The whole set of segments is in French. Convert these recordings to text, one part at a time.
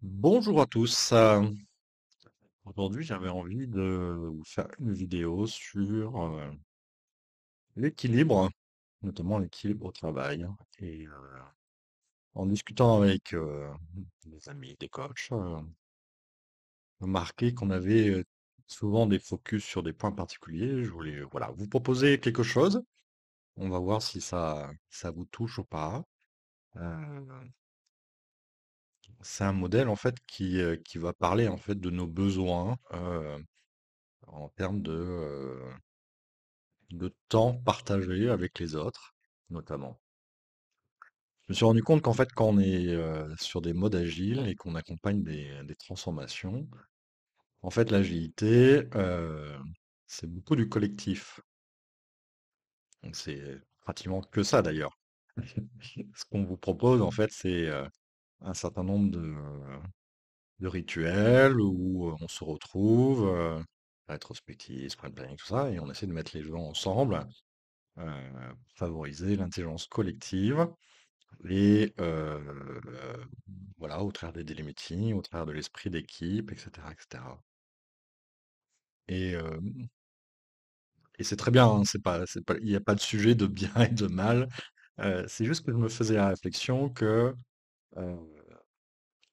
Bonjour à tous. Aujourd'hui, j'avais envie de vous faire une vidéo sur l'équilibre, notamment l'équilibre au travail. Et en discutant avec des amis, des coachs, remarqué qu'on avait souvent des focus sur des points particuliers. Je voulais voilà, vous proposer quelque chose. On va voir si ça vous touche ou pas. Euh, c'est un modèle en fait qui va parler en fait de nos besoins en termes de temps partagé avec les autres, notamment. Je me suis rendu compte qu'en fait, quand on est sur des modes agiles et qu'on accompagne des transformations, en fait, l'agilité, c'est beaucoup du collectif. Donc, c'est pratiquement que ça d'ailleurs. Ce qu'on vous propose, en fait, c'est un certain nombre de rituels où on se retrouve, rétrospective, sprint planning, tout ça, et on essaie de mettre les gens ensemble, favoriser l'intelligence collective. Et voilà, au travers des daily meetings, au travers de l'esprit d'équipe, etc., etc. Et, hem et c'est très bien, hein, c'est pas il n'y a pas de sujet de bien et de mal. C'est juste que je me faisais la réflexion que, heu,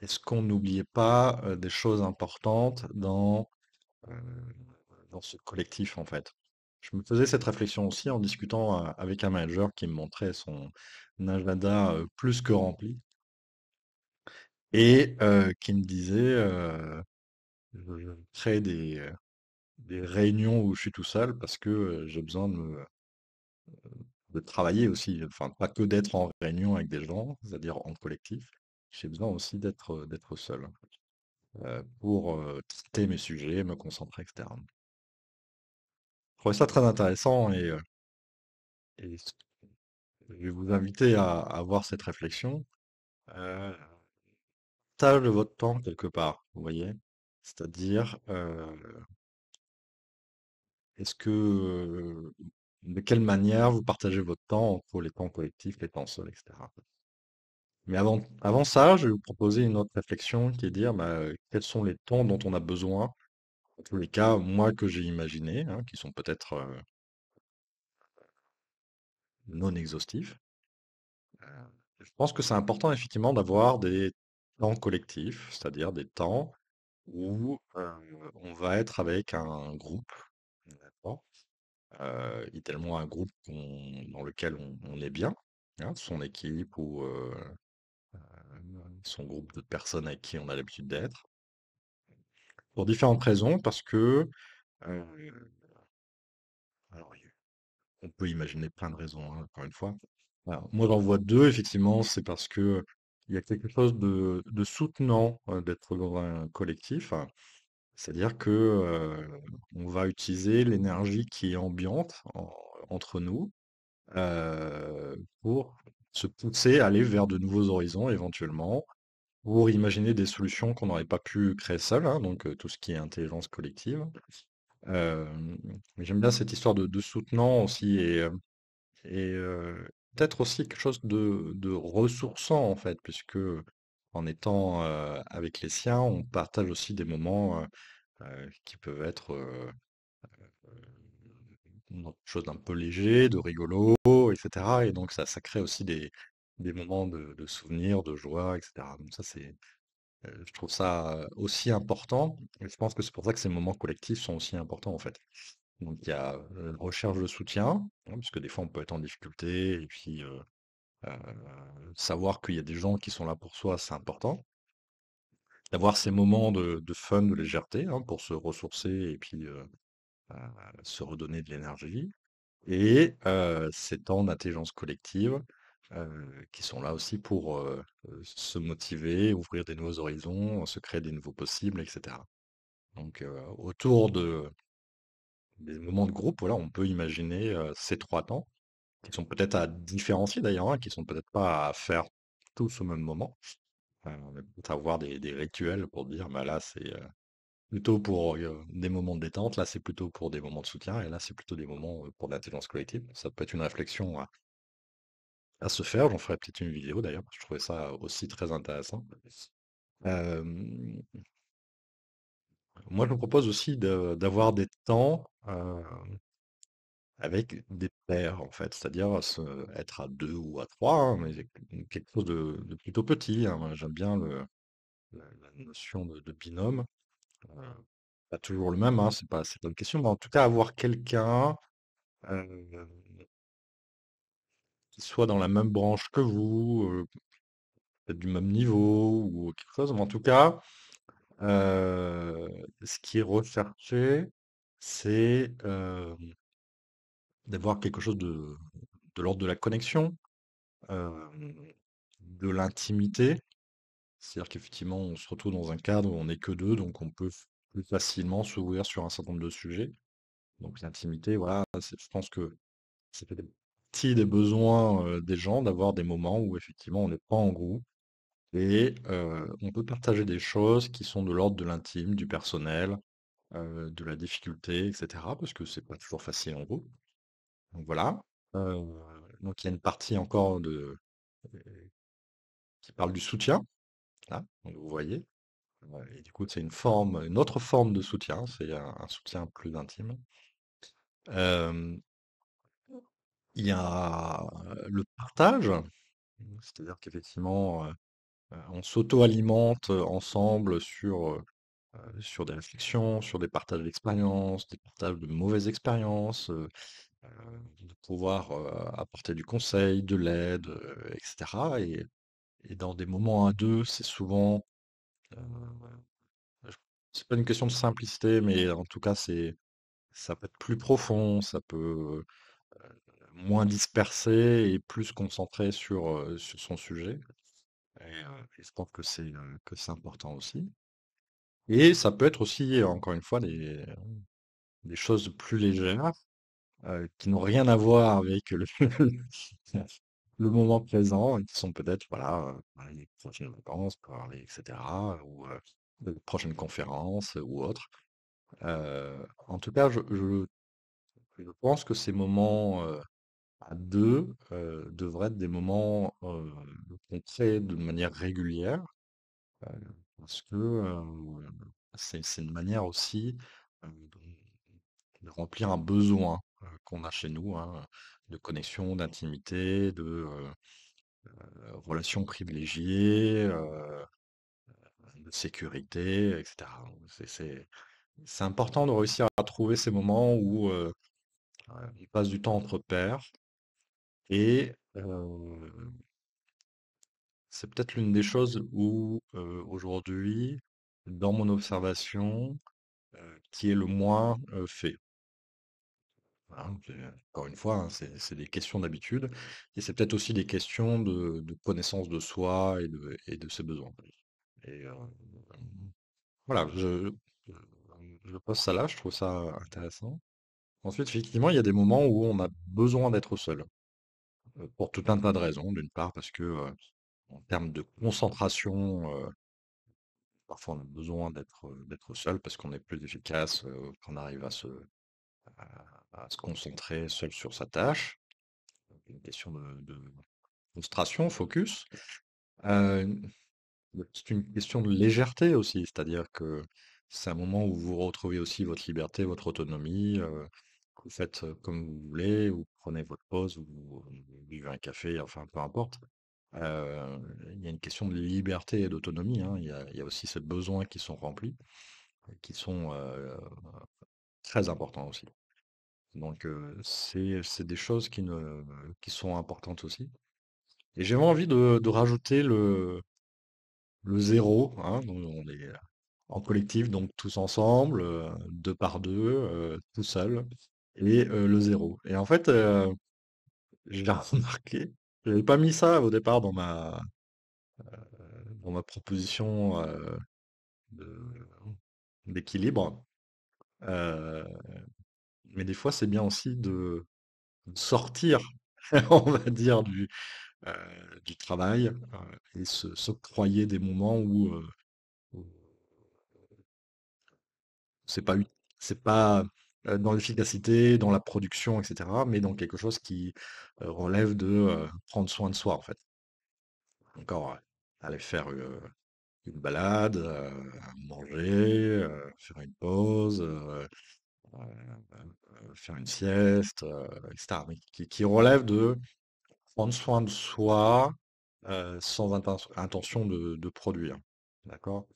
est-ce qu'on n'oubliait pas, des choses importantes heu, dans ce collectif, en fait? Je me faisais cette réflexion aussi en discutant, avec un manager qui me montrait son agenda, plus que rempli et qui me disait, je crée des réunions où je suis tout seul parce que j'ai besoin de travailler aussi. Enfin, pas que d'être en réunion avec des gens, c'est-à-dire en collectif. J'ai besoin aussi d'être seul pour traiter mes sujets, me concentrer, etc. Je trouvais ça très intéressant et je vais vous inviter à avoir cette réflexion. Euh, Partage de votre temps quelque part, vous voyez? C'est-à-dire, est-ce que, de quelle manière vous partagez votre temps entre les temps collectifs, les temps seuls, etc. Mais avant ça, je vais vous proposer une autre réflexion qui est de dire bah, quels sont les temps dont on a besoin, en tous les cas, moi que j'ai imaginé, hein, qui sont peut-être non exhaustifs. Euh, je pense que c'est important effectivement d'avoir des temps collectifs, c'est-à-dire des temps où on va être avec un groupe, d'accord, idéalement un groupe dans lequel on est bien, hein, son équipe ou son groupe de personnes avec qui on a l'habitude d'être, pour différentes raisons, parce que, euh, alors, on peut imaginer plein de raisons, hein, encore une fois. Alors, moi, j'en vois deux, effectivement, c'est parce que il y a quelque chose de soutenant d'être dans un collectif, hein. C'est-à-dire que on va utiliser l'énergie qui est ambiante entre nous pour se pousser à aller vers de nouveaux horizons éventuellement, pour imaginer des solutions qu'on n'aurait pas pu créer seul, hein, donc tout ce qui est intelligence collective. Mais j'aime bien cette histoire de soutenant aussi et peut-être aussi quelque chose de ressourçant en fait, puisque en étant avec les siens, on partage aussi des moments qui peuvent être quelque chose d'un peu léger, de rigolo, etc. Et donc ça crée aussi des moments de souvenirs, de joie, etc. Donc ça, je trouve ça aussi important. Et je pense que c'est pour ça que ces moments collectifs sont aussi importants en fait. Donc il y a recherche de soutien, hein, parce que des fois on peut être en difficulté, et puis euh, savoir qu'il y a des gens qui sont là pour soi, c'est important. D'avoir ces moments de fun, de légèreté, hein, pour se ressourcer et puis euh, se redonner de l'énergie. Et ces temps d'intelligence collective qui sont là aussi pour se motiver, ouvrir des nouveaux horizons, se créer des nouveaux possibles, etc. Donc autour des moments de groupe, voilà, on peut imaginer ces trois temps, qui sont peut-être à différencier d'ailleurs, hein, qui sont peut-être pas à faire tous au même moment. Mais peut-être avoir des rituels pour dire, bah là c'est plutôt pour des moments de détente, là c'est plutôt pour des moments de soutien, et là c'est plutôt des moments pour l'intelligence collective. Ça peut être une réflexion à se faire. J'en ferai peut-être une vidéo d'ailleurs, parce que je trouvais ça aussi très intéressant. Hem, Moi, je me propose aussi d'avoir des temps avec des pairs, en fait, c'est-à-dire être à deux ou à trois, hein, mais quelque chose de plutôt petit, hein. Moi, j'aime bien la notion de binôme. Euh, Pas toujours le même, hein, c'est pas une question, mais en tout cas, avoir quelqu'un euh, qui soit dans la même branche que vous, peut-être du même niveau ou quelque chose, mais en tout cas, ce qui est recherché, c'est d'avoir quelque chose de l'ordre de la connexion, euh, de l'intimité. C'est-à-dire qu'effectivement, on se retrouve dans un cadre où on n'est que deux, donc on peut plus facilement s'ouvrir sur un certain nombre de sujets. Donc l'intimité, voilà, je pense que ça fait partie des besoins des gens d'avoir des moments où effectivement on n'est pas en groupe et on peut partager des choses qui sont de l'ordre de l'intime, du personnel, de la difficulté, etc. Parce que c'est pas toujours facile en groupe. Donc voilà. Euh, donc il y a une partie encore qui parle du soutien, là, donc vous voyez. Et du coup, c'est une autre forme de soutien, c'est un soutien plus intime. Euh, il y a le partage, c'est-à-dire qu'effectivement, on s'auto-alimente ensemble sur des réflexions, sur des partages d'expériences, des partages de mauvaises expériences, euh, de pouvoir apporter du conseil, de l'aide, etc. Et dans des moments à deux, c'est souvent, euh, je- c'est pas une question de simplicité, mais en tout cas, ça peut être plus profond, ça peut moins dispersé et plus concentré sur son sujet. Et je pense que c'est important aussi. Et ça peut être aussi, encore une fois, des choses plus légères, qui n'ont rien à voir avec le moment présent, et qui sont peut-être, voilà, parler des prochaines vacances, parler, etc., ou de prochaines conférences ou autres. En tout cas, je pense que ces moments à deux devraient être des moments qu'on crée de manière régulière, euh, parce que c'est une manière aussi de remplir un besoin qu'on a chez nous, hein, de connexion, d'intimité, de relations privilégiées, de sécurité, etc. C'est important de réussir à trouver ces moments où on passe du temps entre pairs et c'est peut-être l'une des choses où aujourd'hui, dans mon observation, qui est le moins fait. Voilà, encore une fois, hein, c'est des questions d'habitude et c'est peut-être aussi des questions de connaissance de soi et de ses besoins. Et voilà, je pose ça là, je trouve ça intéressant. Ensuite, effectivement, il y a des moments où on a besoin d'être seul, pour tout un tas de raisons. D'une part, parce que en termes de concentration, parfois on a besoin d'être seul parce qu'on est plus efficace, qu'on arrive à se concentrer seul sur sa tâche. Donc, une question de concentration, focus. Euh, c'est une question de légèreté aussi, c'est-à-dire que c'est un moment où vous retrouvez aussi votre liberté, votre autonomie. Vous faites comme vous voulez, vous prenez votre pause, vous buvez un café, enfin peu importe. Euh, il y a une question de liberté et d'autonomie, hein. Il y a aussi ces besoins qui sont remplis, et qui sont très importants aussi. Donc c'est des choses qui sont importantes aussi. Et j'avais envie de rajouter le zéro, hein, donc on est en collectif, donc tous ensemble, deux par deux, tout seul, et le zéro. Et en fait, j'ai remarqué, je n'avais pas mis ça au départ dans ma proposition de- d'équilibre, euh, mais des fois c'est bien aussi de sortir, on va dire, du travail et s'octroyer des moments où c'est pas, c'est pas dans l'efficacité, dans la production, etc., mais dans quelque chose qui relève de prendre soin de soi, en fait. Encore aller faire une balade, manger, faire une pause, faire une sieste, etc. Mais qui relève de prendre soin de soi sans intention de produire. D'accord?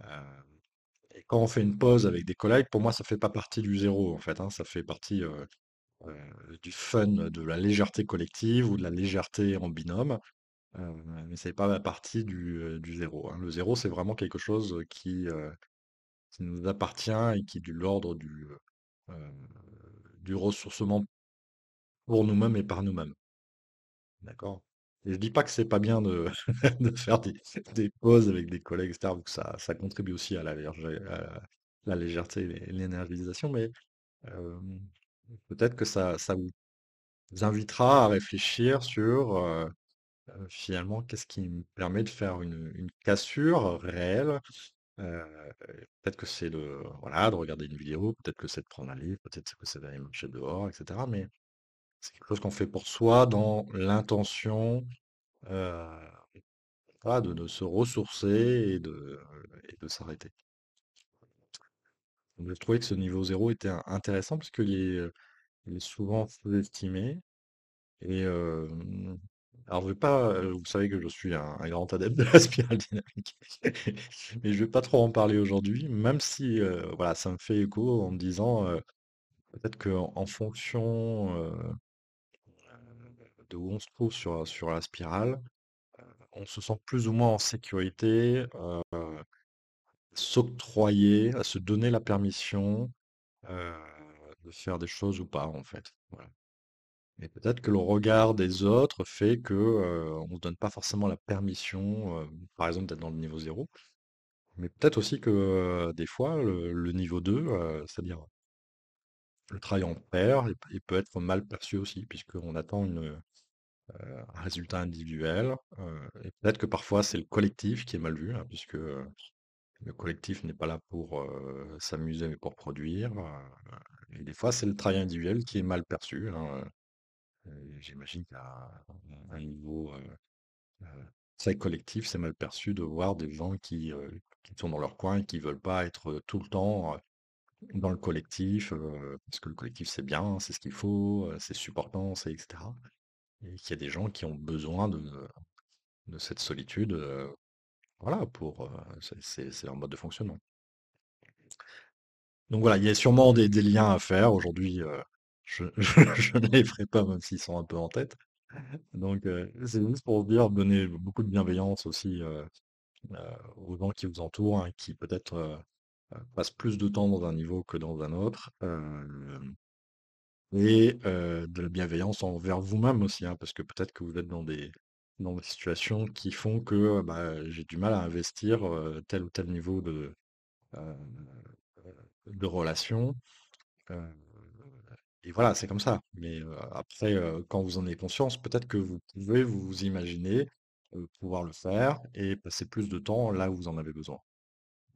Euh, et quand on fait une pause avec des collègues, pour moi, ça fait pas partie du zéro, en fait, hein. Ça fait partie du fun, de la légèreté collective ou de la légèreté en binôme. Mais c'est pas la partie du zéro, hein. Le zéro, c'est vraiment quelque chose qui nous appartient et qui est de l'ordre euh, du ressourcement pour nous-mêmes et par nous-mêmes. D'accord? Et je dis pas que c'est pas bien de faire des pauses avec des collègues, etc., ou que ça contribue aussi à à la légèreté et l'énergisation, mais euh, peut-être que ça vous invitera à réfléchir sur finalement qu'est-ce qui me permet de faire une cassure réelle. Euh, peut-être que c'est voilà, de regarder une vidéo, peut-être que c'est de prendre un livre, peut-être que c'est d'aller marcher dehors, etc. Mais c'est quelque chose qu'on fait pour soi dans l'intention euh, voilà, de se ressourcer et de s'arrêter. Donc, je trouvais que ce niveau zéro était intéressant parce il est souvent sous-estimé. Et alors, je vais pas, vous savez que je suis un grand adepte de la spirale dynamique, mais je vais pas trop en parler aujourd'hui, même si voilà, ça me fait écho en me disant peut-être qu'en fonction de où on se trouve sur la spirale, on se sent plus ou moins en sécurité, s'octroyer, à se donner la permission euh, de faire des choses ou pas, en fait. Voilà. Mais peut-être que le regard des autres fait que on ne se donne pas forcément la permission, par exemple, d'être dans le niveau zéro. Mais peut-être aussi que des fois, le niveau 2, c'est-à-dire le travail en pair, il peut être mal perçu aussi, puisqu'on attend un résultat individuel. Et peut-être que parfois, c'est le collectif qui est mal vu, hein, puisque le collectif n'est pas là pour s'amuser, mais pour produire. Et des fois, c'est le travail individuel qui est mal perçu, hein. J'imagine qu'à un niveau très collectif, c'est mal perçu de voir des gens qui sont dans leur coin et qui veulent pas être tout le temps dans le collectif, parce que le collectif c'est bien, c'est ce qu'il faut, c'est supportant, c'est etc. Et qu'il y a des gens qui ont besoin de cette solitude, voilà, c'est leur mode de fonctionnement. Donc voilà, il y a sûrement des liens à faire. Aujourd'hui, je ne les ferai pas, même s'ils sont un peu en tête. Donc, c'est juste pour dire, donner beaucoup de bienveillance aussi aux gens qui vous entourent, hein, qui peut-être passent plus de temps dans un niveau que dans un autre, et de la bienveillance envers vous-même aussi, hein, parce que peut-être que vous êtes dans des situations qui font que bah, j'ai du mal à investir tel ou tel niveau euh, de relation. euh, et voilà, c'est comme ça. Mais après, quand vous en avez conscience, peut-être que vous pouvez vous imaginer pouvoir le faire et passer plus de temps là où vous en avez besoin.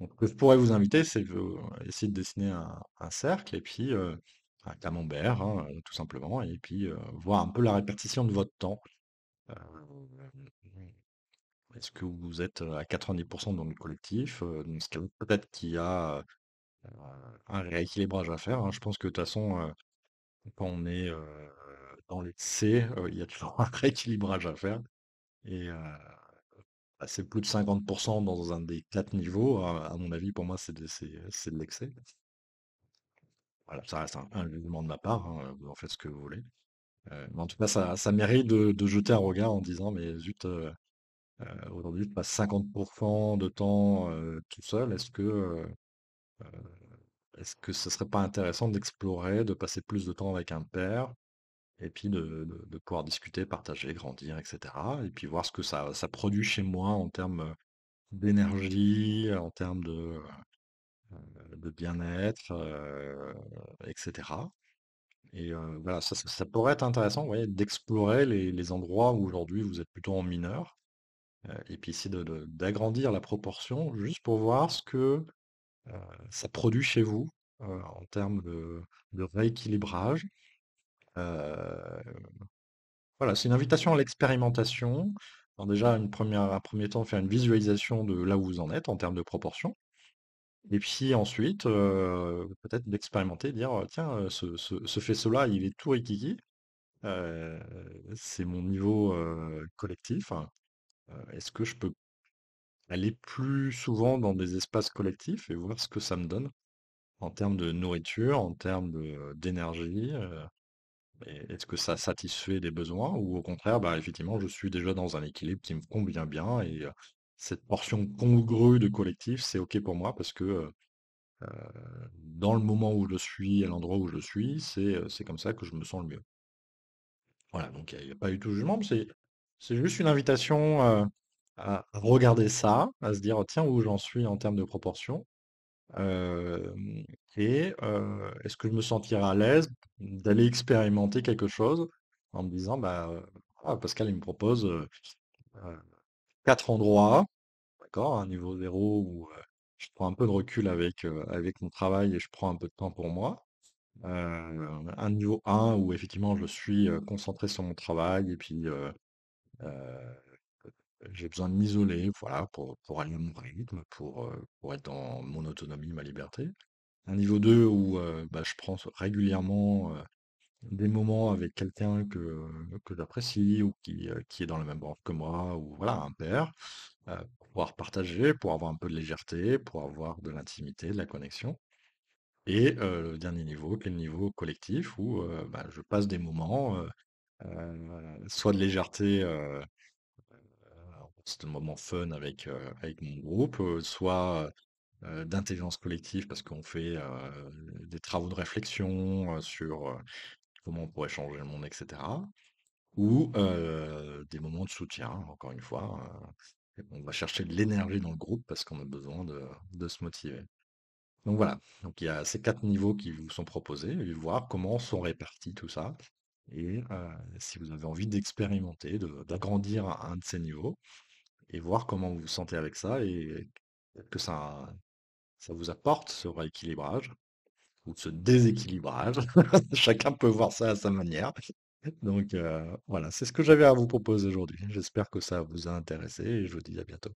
Donc, ce que je pourrais vous inviter, c'est de essayer de dessiner un cercle et puis un camembert, hein, tout simplement, et puis voir un peu la répartition de votre temps. Euh, Est-ce que vous êtes à 90% dans le collectif? Dans ce cas, peut-être qu'il y a un rééquilibrage à faire, hein. Je pense que de toute façon, quand on est dans l'excès, il y a toujours un rééquilibrage à faire. Et bah, c'est plus de 50% dans un des quatre niveaux. À mon avis, pour moi, c'est de l'excès. Voilà, ça reste un jugement de ma part, hein, vous en faites ce que vous voulez. Mais en tout cas, ça mérite de jeter un regard en disant, mais zut, aujourd'hui, je passe 50% de temps tout seul. Est-ce que ce serait pas intéressant d'explorer, de passer plus de temps avec un père, et puis de pouvoir discuter, partager, grandir, etc. Et puis voir ce que ça produit chez moi en termes d'énergie, en termes de bien-être, etc. Et voilà, ça pourrait être intéressant, vous voyez, d'explorer les endroits où aujourd'hui vous êtes plutôt en mineur, et puis essayer d'agrandir la proportion juste pour voir ce que ça produit chez vous en termes de rééquilibrage. Euh, voilà, c'est une invitation à l'expérimentation. Alors déjà, un premier temps, faire une visualisation de là où vous en êtes en termes de proportion. Et puis ensuite, peut-être d'expérimenter, dire, tiens, ce faisceau-là, il est tout rikiki. euh, c'est mon niveau collectif, hein. Est-ce que je peux aller plus souvent dans des espaces collectifs et voir ce que ça me donne en termes de nourriture, en termes d'énergie? Est-ce que ça satisfait des besoins ou au contraire, bah, effectivement, je suis déjà dans un équilibre qui me convient bien et cette portion congrue de collectif, c'est OK pour moi parce que dans le moment où je suis, à l'endroit où je suis, c'est comme ça que je me sens le mieux. Voilà, donc il n'y a pas du tout de jugement, mais c'est juste une invitation à regarder ça, à se dire, tiens, où j'en suis en termes de proportion. euh, et est-ce que je me sentirais à l'aise d'aller expérimenter quelque chose en me disant, bah, ah, Pascal, il me propose euh, 4 endroits, d'accord, un niveau zéro où je prends un peu de recul avec mon travail et je prends un peu de temps pour moi. Un niveau 1 où effectivement je suis concentré sur mon travail et puis euh, j'ai besoin de m'isoler, voilà, pour aller à mon rythme, pour être dans mon autonomie, ma liberté. Un niveau 2 où bah, je prends régulièrement des moments avec quelqu'un que j'apprécie ou qui est dans la même branche que moi, ou voilà, un père, pour pouvoir partager, pour avoir un peu de légèreté, pour avoir de l'intimité, de la connexion. Et le dernier niveau, qui est le niveau collectif, où bah, je passe des moments, soit de légèreté, c'est un moment fun avec mon groupe, soit d'intelligence collective parce qu'on fait des travaux de réflexion sur comment on pourrait changer le monde, etc. Ou des moments de soutien, encore une fois. On va chercher de l'énergie dans le groupe parce qu'on a besoin de se motiver. Donc voilà, donc il y a ces 4 niveaux qui vous sont proposés, et voir comment sont répartis tout ça. Et si vous avez envie d'expérimenter, d'agrandir un de ces niveaux, et voir comment vous vous sentez avec ça, et peut-être que ça vous apporte ce rééquilibrage ou ce déséquilibrage. Chacun peut voir ça à sa manière. Donc voilà, c'est ce que j'avais à vous proposer aujourd'hui. J'espère que ça vous a intéressé et je vous dis à bientôt.